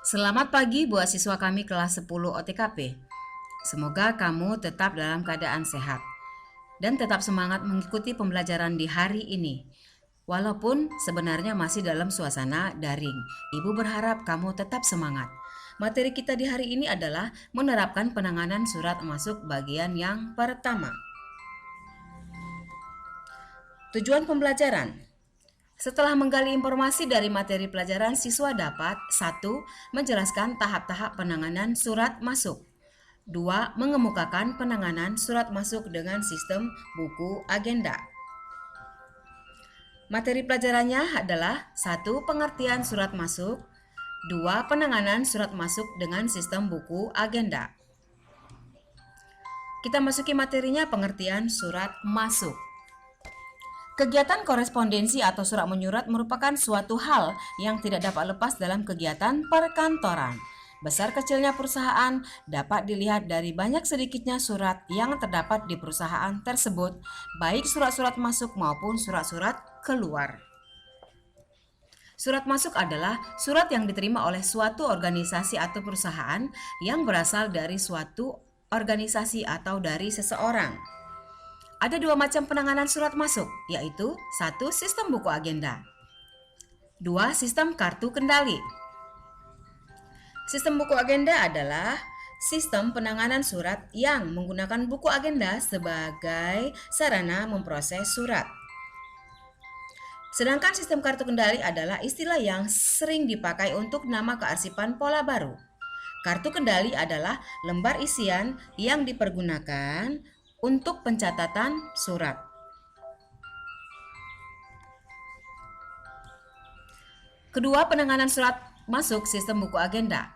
Selamat pagi buat siswa kami kelas 10 OTKP. Semoga kamu tetap dalam keadaan sehat dan tetap semangat mengikuti pembelajaran di hari ini. Walaupun sebenarnya masih dalam suasana daring, Ibu berharap kamu tetap semangat. Materi kita di hari ini adalah menerapkan penanganan surat masuk bagian yang pertama. Tujuan pembelajaran. Setelah menggali informasi dari materi pelajaran, siswa dapat 1. Menjelaskan tahap-tahap penanganan surat masuk. 2. Mengemukakan penanganan surat masuk dengan sistem buku agenda. Materi pelajarannya adalah 1. Pengertian surat masuk. 2. Penanganan surat masuk dengan sistem buku agenda. Kita masuki materinya, pengertian surat masuk. Kegiatan korespondensi atau surat menyurat merupakan suatu hal yang tidak dapat lepas dalam kegiatan perkantoran. Besar kecilnya perusahaan dapat dilihat dari banyak sedikitnya surat yang terdapat di perusahaan tersebut, baik surat-surat masuk maupun surat-surat keluar. Surat masuk adalah surat yang diterima oleh suatu organisasi atau perusahaan yang berasal dari suatu organisasi atau dari seseorang. Ada dua macam penanganan surat masuk, yaitu 1. Sistem buku agenda. 2. Sistem kartu kendali. Sistem buku agenda adalah sistem penanganan surat yang menggunakan buku agenda sebagai sarana memproses surat. Sedangkan sistem kartu kendali adalah istilah yang sering dipakai untuk nama kearsipan pola baru. Kartu kendali adalah lembar isian yang dipergunakan untuk pencatatan surat. Kedua, penanganan surat masuk sistem buku agenda.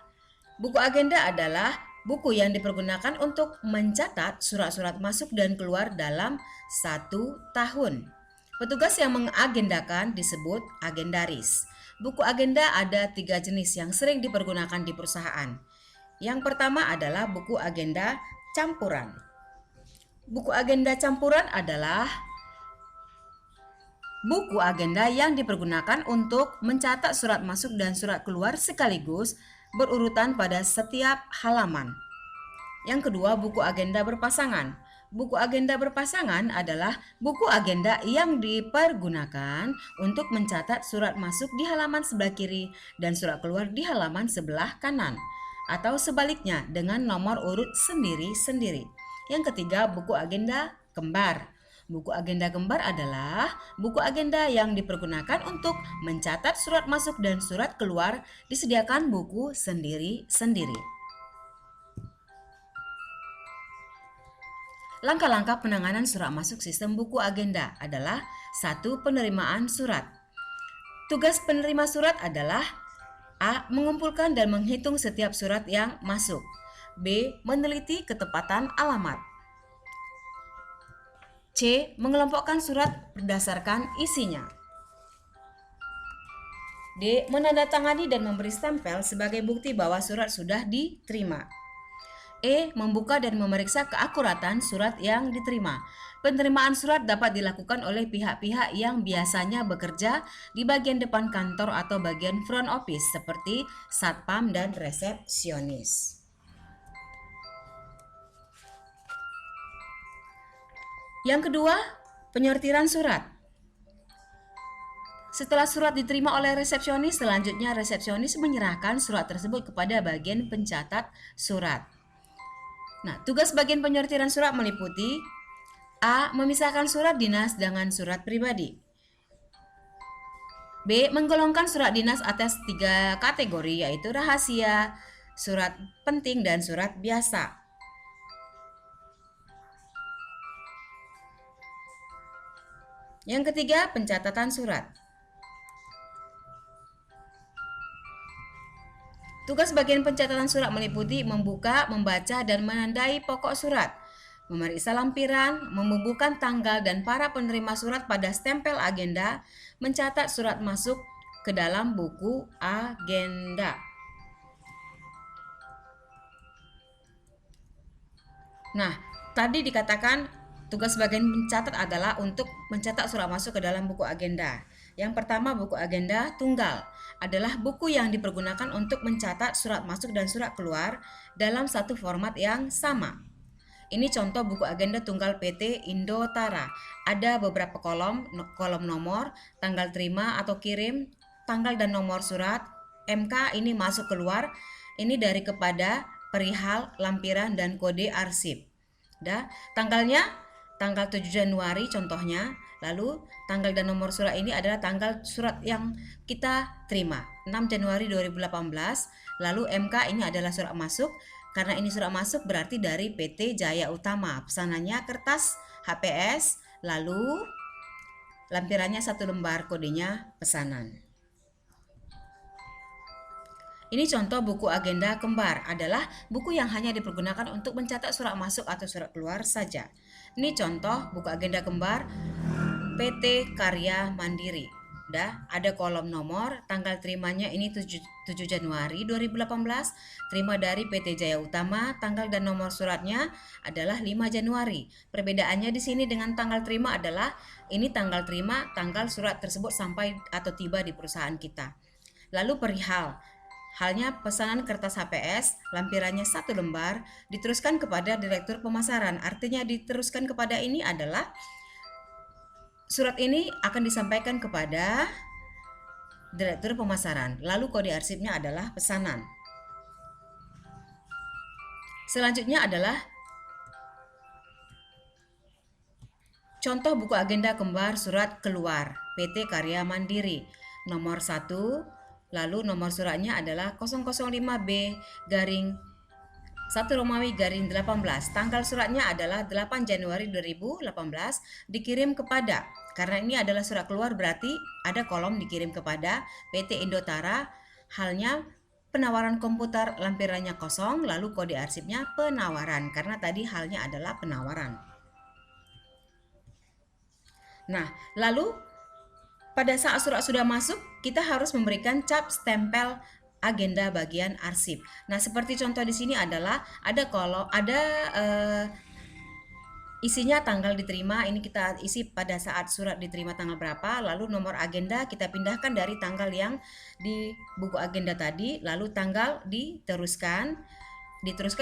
Buku agenda adalah buku yang dipergunakan untuk mencatat surat-surat masuk dan keluar dalam 1 tahun. Petugas yang mengagendakan disebut agendaris. Buku agenda ada 3 jenis yang sering dipergunakan di perusahaan. Yang pertama adalah buku agenda campuran. Buku agenda campuran adalah buku agenda yang dipergunakan untuk mencatat surat masuk dan surat keluar sekaligus berurutan pada setiap halaman. Yang kedua, buku agenda berpasangan. Buku agenda berpasangan adalah buku agenda yang dipergunakan untuk mencatat surat masuk di halaman sebelah kiri dan surat keluar di halaman sebelah kanan, atau sebaliknya dengan nomor urut sendiri-sendiri. Yang ketiga, buku agenda kembar. Buku agenda kembar adalah buku agenda yang dipergunakan untuk mencatat surat masuk dan surat keluar, disediakan buku sendiri-sendiri. Langkah-langkah penanganan surat masuk sistem buku agenda adalah 1. Penerimaan surat. Tugas penerima surat adalah A. Mengumpulkan dan menghitung setiap surat yang masuk. B. Meneliti ketepatan alamat. C. Mengelompokkan surat berdasarkan isinya. D. Menandatangani dan memberi stempel sebagai bukti bahwa surat sudah diterima. E. Membuka dan memeriksa keakuratan surat yang diterima. Penerimaan surat dapat dilakukan oleh pihak-pihak yang biasanya bekerja di bagian depan kantor atau bagian front office seperti satpam dan resepsionis. Yang kedua, penyortiran surat. Setelah surat diterima oleh resepsionis, selanjutnya resepsionis menyerahkan surat tersebut kepada bagian pencatat surat. Nah, tugas bagian penyortiran surat meliputi A. Memisahkan surat dinas dengan surat pribadi. B. Menggolongkan surat dinas atas 3 kategori, yaitu rahasia, surat penting, dan surat biasa. Yang ketiga, pencatatan surat. Tugas bagian pencatatan surat meliputi membuka, membaca, dan menandai pokok surat, memeriksa lampiran, membubuhkan tanggal dan para penerima surat pada stempel agenda, mencatat surat masuk ke dalam buku agenda. Nah, tadi dikatakan tugas bagian pencatat adalah untuk mencetak surat masuk ke dalam buku agenda. Yang pertama, buku agenda tunggal adalah buku yang dipergunakan untuk mencatat surat masuk dan surat keluar dalam satu format yang sama. Ini contoh buku agenda tunggal PT Indotara. Ada beberapa kolom nomor, tanggal terima atau kirim, tanggal dan nomor surat, MK ini masuk keluar, ini dari kepada, perihal, lampiran, dan kode arsip. Tanggalnya tanggal 7 Januari contohnya, lalu tanggal dan nomor surat ini adalah tanggal surat yang kita terima, 6 Januari 2018, lalu MK ini adalah surat masuk, karena ini surat masuk berarti dari PT Jaya Utama, pesanannya kertas HPS, lalu lampirannya 1 lembar, kodenya pesanan. Ini contoh buku agenda kembar, adalah buku yang hanya dipergunakan untuk mencatat surat masuk atau surat keluar saja. Ini contoh buku agenda kembar PT Karya Mandiri. Ada kolom nomor, tanggal terimanya ini 7 Januari 2018, terima dari PT Jaya Utama, tanggal dan nomor suratnya adalah 5 Januari. Perbedaannya di sini dengan tanggal terima adalah ini tanggal terima, tanggal surat tersebut sampai atau tiba di perusahaan kita. Lalu perihal, halnya pesanan kertas HPS, lampirannya 1 lembar, diteruskan kepada Direktur Pemasaran. Artinya diteruskan kepada ini adalah surat ini akan disampaikan kepada Direktur Pemasaran. Lalu kode arsipnya adalah pesanan. Selanjutnya adalah contoh buku agenda kembar surat keluar PT Karya Mandiri. Nomor 1, lalu nomor suratnya adalah 005B garing 1 Romawi garing 18. Tanggal suratnya adalah 8 Januari 2018, dikirim kepada, karena ini adalah surat keluar berarti ada kolom dikirim kepada PT Indotara, halnya penawaran komputer, lampirannya kosong, lalu kode arsipnya penawaran, karena tadi halnya adalah penawaran. Nah, lalu pada saat surat sudah masuk, kita harus memberikan cap stempel agenda bagian arsip. Nah, seperti contoh di sini adalah isinya tanggal diterima, ini kita isi pada saat surat diterima tanggal berapa, lalu nomor agenda kita pindahkan dari tanggal yang di buku agenda tadi, lalu tanggal diteruskan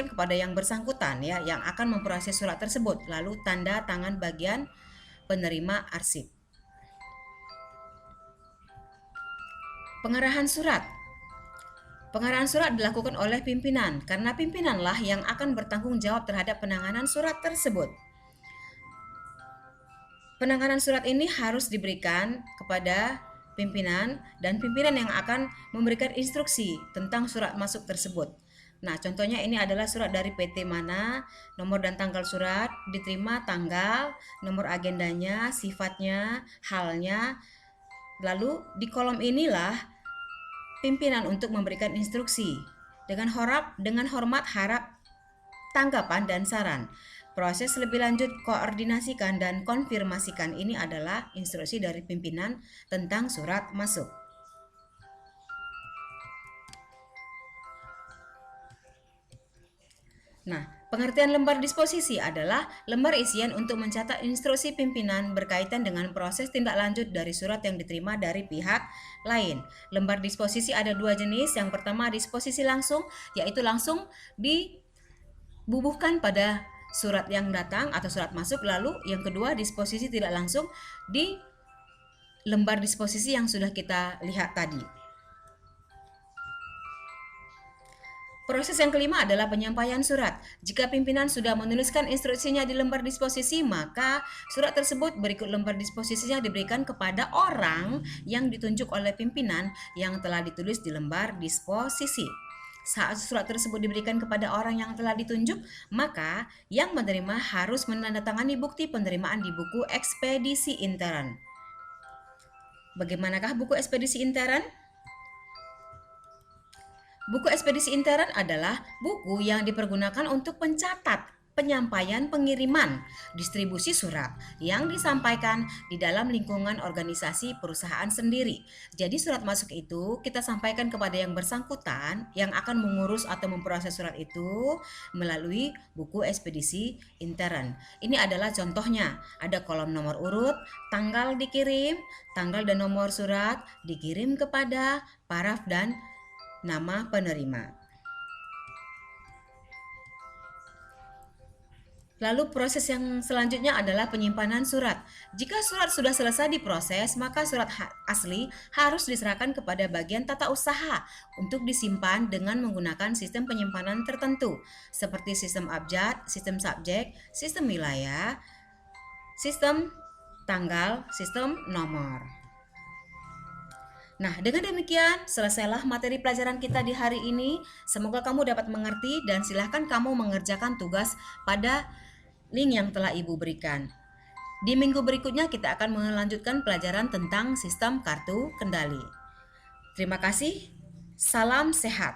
kepada yang bersangkutan ya, yang akan memproses surat tersebut, lalu tanda tangan bagian penerima arsip. Pengerahan surat. Pengerahan surat dilakukan oleh pimpinan, karena pimpinanlah yang akan bertanggung jawab terhadap penanganan surat tersebut. Penanganan surat ini harus diberikan kepada pimpinan, dan pimpinan yang akan memberikan instruksi tentang surat masuk tersebut. Nah, contohnya ini adalah surat dari PT mana, nomor dan tanggal surat, diterima tanggal, nomor agendanya, sifatnya, halnya. Lalu di kolom inilah pimpinan untuk memberikan instruksi. Dengan hormat harap tanggapan dan saran. Proses lebih lanjut koordinasikan dan konfirmasikan, ini adalah instruksi dari pimpinan tentang surat masuk. Nah, pengertian lembar disposisi adalah lembar isian untuk mencatat instruksi pimpinan berkaitan dengan proses tindak lanjut dari surat yang diterima dari pihak lain. Lembar disposisi ada 2 jenis. Yang pertama disposisi langsung, yaitu langsung dibubuhkan pada surat yang datang atau surat masuk. Lalu yang kedua disposisi tidak langsung di lembar disposisi yang sudah kita lihat tadi. Proses yang kelima adalah penyampaian surat. Jika pimpinan sudah menuliskan instruksinya di lembar disposisi, maka surat tersebut berikut lembar disposisinya diberikan kepada orang yang ditunjuk oleh pimpinan yang telah ditulis di lembar disposisi. Saat surat tersebut diberikan kepada orang yang telah ditunjuk, maka yang menerima harus menandatangani bukti penerimaan di buku ekspedisi intern. Bagaimanakah buku ekspedisi intern? Buku ekspedisi intern adalah buku yang dipergunakan untuk mencatat penyampaian pengiriman, distribusi surat yang disampaikan di dalam lingkungan organisasi perusahaan sendiri. Jadi surat masuk itu kita sampaikan kepada yang bersangkutan yang akan mengurus atau memproses surat itu melalui buku ekspedisi intern. Ini adalah contohnya, ada kolom nomor urut, tanggal dikirim, tanggal dan nomor surat, dikirim kepada, paraf dan nama penerima. Lalu proses yang selanjutnya adalah penyimpanan surat. Jika surat sudah selesai diproses, maka surat asli harus diserahkan kepada bagian tata usaha untuk disimpan dengan menggunakan sistem penyimpanan tertentu, seperti sistem abjad, sistem subjek, sistem wilayah, sistem tanggal, sistem nomor. Nah, dengan demikian selesailah materi pelajaran kita di hari ini. Semoga kamu dapat mengerti dan silahkan kamu mengerjakan tugas pada link yang telah Ibu berikan. Di minggu berikutnya kita akan melanjutkan pelajaran tentang sistem kartu kendali. Terima kasih. Salam sehat.